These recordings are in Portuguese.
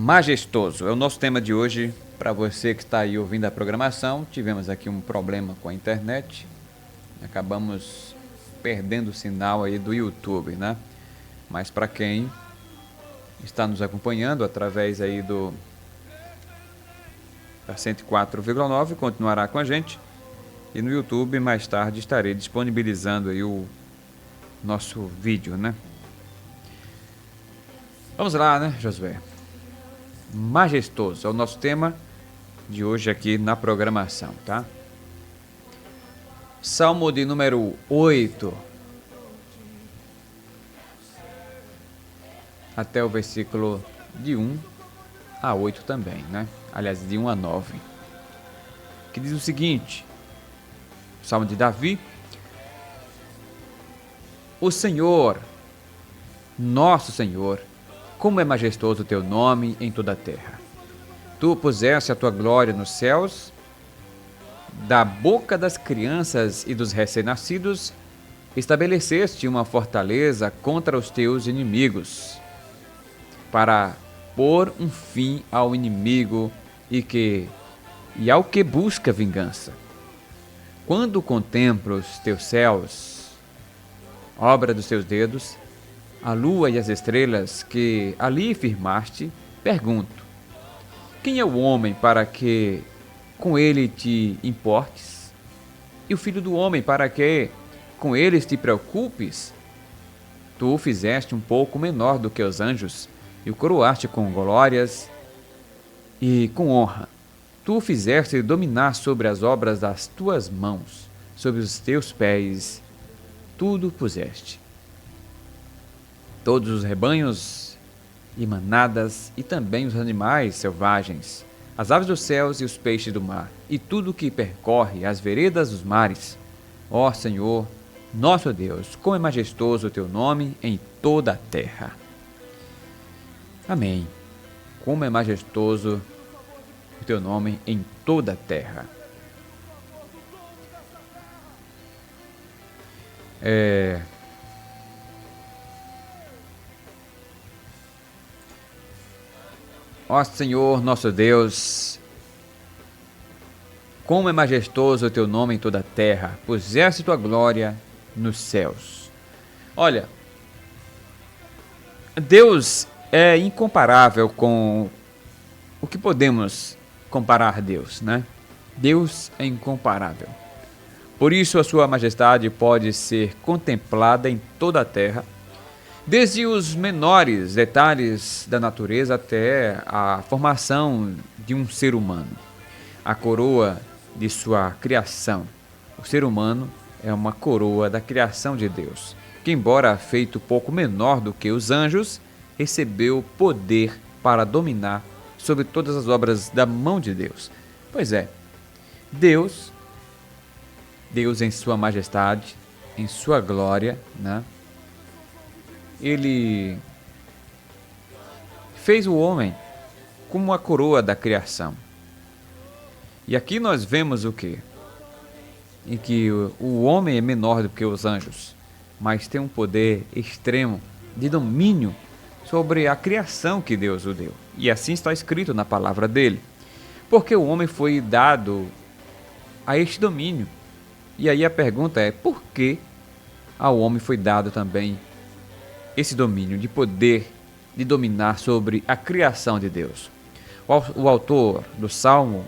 Majestoso é o nosso tema de hoje. Para você que está aí ouvindo a programação, tivemos aqui um problema com a internet. Acabamos perdendo o sinal aí do YouTube, né? Mas para quem está nos acompanhando através aí da 104,9, continuará com a gente. E no YouTube, mais tarde, estarei disponibilizando aí o nosso vídeo, né? Vamos lá, né, Josué? Majestoso é o nosso tema de hoje aqui na programação, tá? Salmo de número 8, até o versículo de 1 a 8 também, né? Aliás, de 1 a 9, que diz o seguinte: Salmo de Davi. O Senhor, nosso Senhor, como é majestoso o teu nome em toda a terra. Tu puseste a tua glória nos céus, da boca das crianças e dos recém-nascidos, estabeleceste uma fortaleza contra os teus inimigos, para pôr um fim ao inimigo e ao que busca vingança. Quando contemplo os teus céus, obra dos teus dedos, a lua e as estrelas que ali firmaste, pergunto: quem é o homem para que com ele te importes? E o filho do homem para que com eles te preocupes? Tu o fizeste um pouco menor do que os anjos, e o coroaste com glórias e com honra. Tu o fizeste dominar sobre as obras das tuas mãos, sobre os teus pés, tudo puseste. Todos os rebanhos e manadas, e também os animais selvagens, as aves dos céus e os peixes do mar, e tudo que percorre as veredas dos mares. Ó Senhor, nosso Deus, como é majestoso o teu nome em toda a terra. Amém. Como é majestoso o teu nome em toda a terra. Ó Senhor, nosso Deus, como é majestoso o teu nome em toda a terra, puseste tua glória nos céus. Olha, Deus é incomparável com o que podemos comparar a Deus, né? Deus é incomparável. Por isso a sua majestade pode ser contemplada em toda a terra, desde os menores detalhes da natureza até a formação de um ser humano, a coroa de sua criação. O ser humano é uma coroa da criação de Deus, que, embora feito pouco menor do que os anjos, recebeu poder para dominar sobre todas as obras da mão de Deus. Pois é, Deus em sua majestade, em sua glória, né? Ele fez o homem como a coroa da criação. E aqui nós vemos o quê? Em que o homem é menor do que os anjos, mas tem um poder extremo de domínio sobre a criação que Deus o deu. E assim está escrito na palavra dele. Porque o homem foi dado a este domínio. E aí a pergunta é: por que ao homem foi dado também esse domínio de poder de dominar sobre a criação de Deus? O autor do Salmo,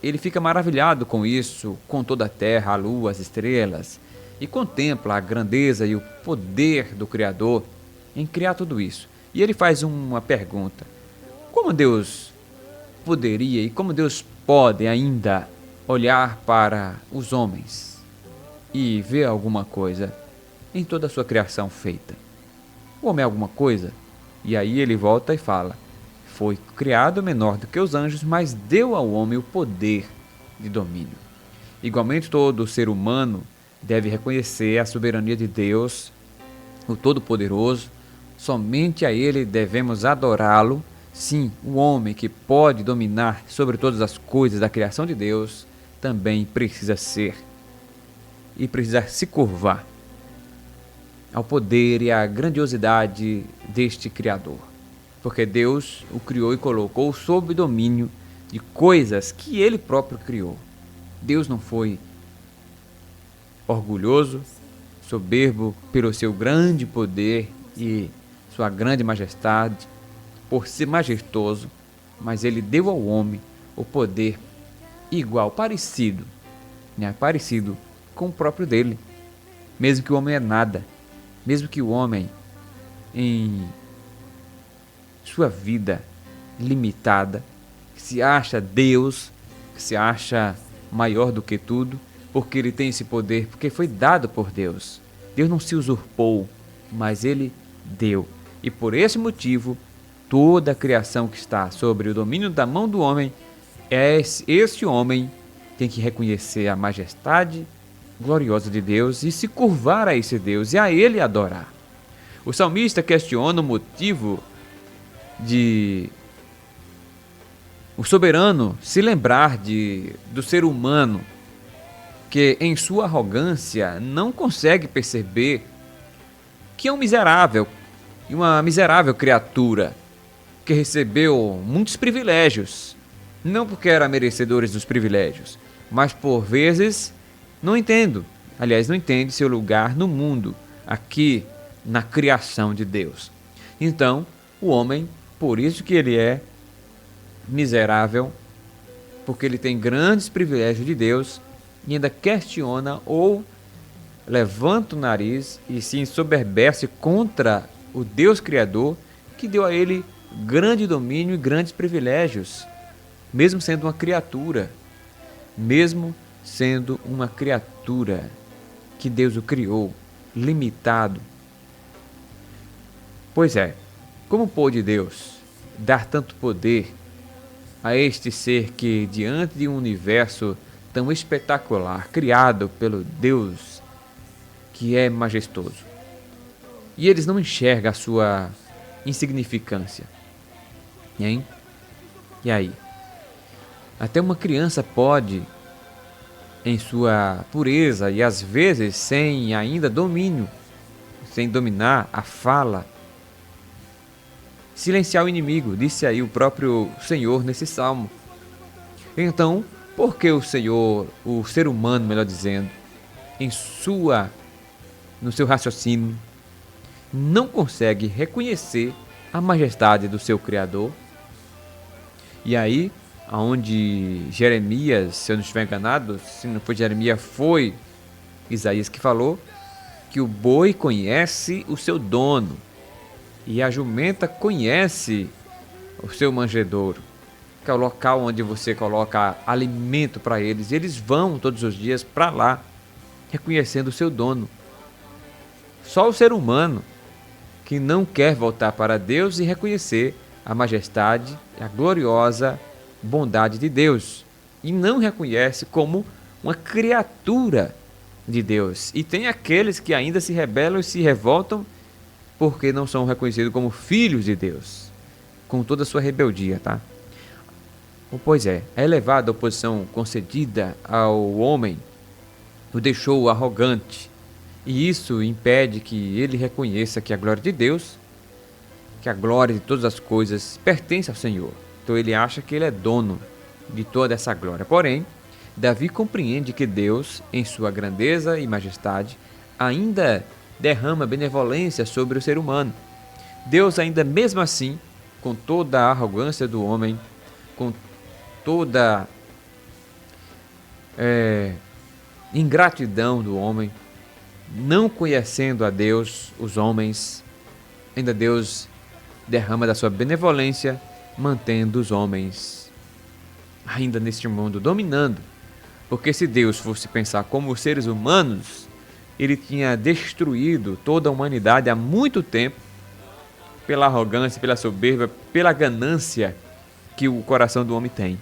ele fica maravilhado com isso, com toda a terra, a lua, as estrelas, e contempla a grandeza e o poder do Criador em criar tudo isso. E ele faz uma pergunta: como Deus poderia e como Deus pode ainda olhar para os homens e ver alguma coisa em toda a sua criação feita? O homem é alguma coisa? E aí ele volta e fala: foi criado menor do que os anjos, mas deu ao homem o poder de domínio. Igualmente, todo ser humano deve reconhecer a soberania de Deus, o Todo-Poderoso. Somente a Ele devemos adorá-lo. Sim, o homem que pode dominar sobre todas as coisas da criação de Deus também precisa ser e precisa se curvar ao poder e à grandiosidade deste Criador. porque Deus o criou e colocou sob domínio de coisas que ele próprio criou. Deus não foi orgulhoso, soberbo pelo seu grande poder e sua grande majestade, por ser majestoso, mas ele deu ao homem o poder igual, parecido, parecido com o próprio dele. Mesmo que o homem é nada, mesmo que o homem em sua vida limitada, que se acha Deus, que se acha maior do que tudo, porque ele tem esse poder, porque foi dado por Deus. Deus não se usurpou, mas ele deu. E por esse motivo, toda a criação que está sobre o domínio da mão do homem, esse homem tem que reconhecer a majestade gloriosa de Deus e se curvar a esse Deus e a ele adorar. O salmista questiona o motivo de o soberano se lembrar do ser humano que em sua arrogância não consegue perceber que é um miserável e uma miserável criatura que recebeu muitos privilégios, não porque era merecedores dos privilégios, mas por vezes não entende seu lugar no mundo, aqui na criação de Deus. Então, o homem, por isso que ele é miserável, porque ele tem grandes privilégios de Deus e ainda questiona ou levanta o nariz e se ensoberbece contra o Deus Criador que deu a ele grande domínio e grandes privilégios, mesmo sendo uma criatura, que Deus o criou, limitado. Pois é, como pôde Deus dar tanto poder a este ser que, diante de um universo tão espetacular, criado pelo Deus que é majestoso, e eles não enxergam a sua insignificância? Hein? E aí? Até uma criança pode, em sua pureza e às vezes sem ainda domínio, sem dominar a fala, silenciar o inimigo, disse aí o próprio Senhor nesse salmo. Então, por que o Senhor, o ser humano, melhor dizendo, no seu raciocínio, não consegue reconhecer a majestade do seu Criador? E aí, aonde Jeremias, se eu não estiver enganado, se não foi Jeremias, foi Isaías que falou que o boi conhece o seu dono e a jumenta conhece o seu manjedouro, que é o local onde você coloca alimento para eles, e eles vão todos os dias para lá, reconhecendo o seu dono. Só o ser humano que não quer voltar para Deus e reconhecer a majestade e a gloriosa bondade de Deus, e não reconhece como uma criatura de Deus. E tem aqueles que ainda se rebelam e se revoltam porque não são reconhecidos como filhos de Deus, com toda a sua rebeldia, tá? Pois é, a elevada oposição concedida ao homem o deixou arrogante, e isso impede que ele reconheça que a glória de Deus, que a glória de todas as coisas pertence ao Senhor. Então ele acha que ele é dono de toda essa glória. Porém, Davi compreende que Deus, em sua grandeza e majestade, ainda derrama benevolência sobre o ser humano. Deus ainda mesmo assim, com toda a arrogância do homem, com toda ingratidão do homem, não conhecendo a Deus, os homens, ainda Deus derrama da sua benevolência, mantendo os homens ainda neste mundo, dominando. Porque se Deus fosse pensar como os seres humanos, ele tinha destruído toda a humanidade há muito tempo, pela arrogância, pela soberba, pela ganância que o coração do homem tem,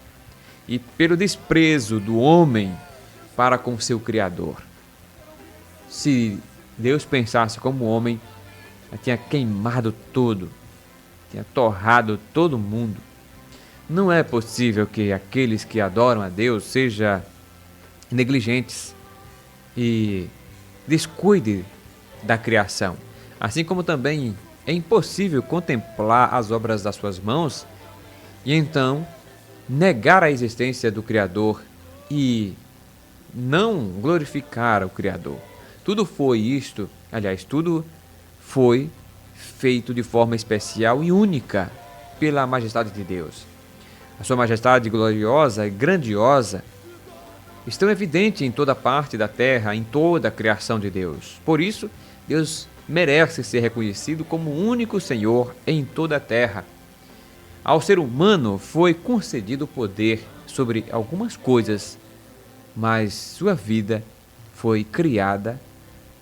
e pelo desprezo do homem para com seu Criador. Se Deus pensasse como o homem, tinha queimado tudo, tinha torrado todo mundo. Não é possível que aqueles que adoram a Deus sejam negligentes e descuide da criação, assim como também É impossível contemplar as obras das suas mãos e então negar a existência do Criador e não glorificar o Criador. Tudo foi isto, aliás, tudo foi feito de forma especial e única pela majestade de Deus. A sua majestade gloriosa e grandiosa estão evidentes em toda parte da terra, em toda a criação de Deus. Por isso, Deus merece ser reconhecido como o único Senhor em toda a terra. Ao ser humano foi concedido poder sobre algumas coisas, mas sua vida foi criada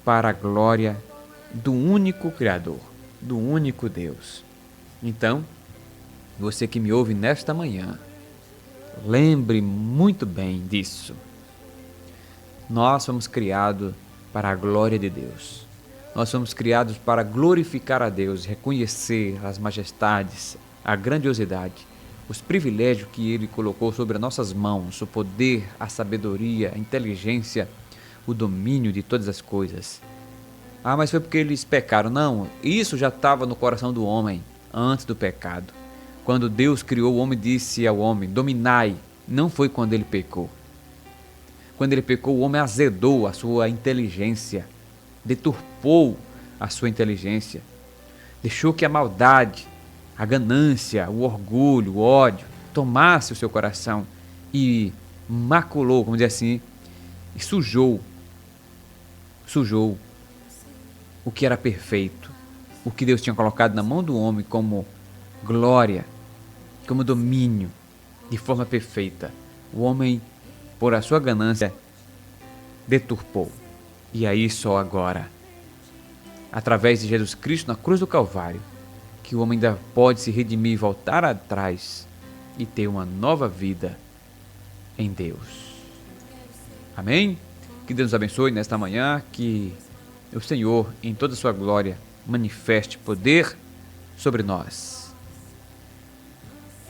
para a glória do único Criador, do único Deus. Então, você que me ouve nesta manhã, lembre muito bem disso. Nós fomos criados para a glória de Deus. Nós fomos criados para glorificar a Deus, reconhecer as majestades, a grandiosidade, os privilégios que Ele colocou sobre as nossas mãos, o poder, a sabedoria, a inteligência, o domínio de todas as coisas. Ah, mas foi porque eles pecaram. Não, isso já estava no coração do homem antes do pecado. Quando Deus criou o homem, disse ao homem, dominai. Não foi quando ele pecou. Quando ele pecou, o homem azedou a sua inteligência, deturpou a sua inteligência, deixou que a maldade, a ganância, o orgulho, o ódio tomasse o seu coração e maculou, vamos dizer assim, e sujou o que era perfeito, o que Deus tinha colocado na mão do homem como glória, como domínio, de forma perfeita. O homem, por a sua ganância, deturpou. E aí só agora, através de Jesus Cristo na cruz do Calvário, que o homem ainda pode se redimir e voltar atrás e ter uma nova vida em Deus. Amém? Que Deus nos abençoe nesta manhã, que o Senhor, em toda a sua glória, manifeste poder sobre nós.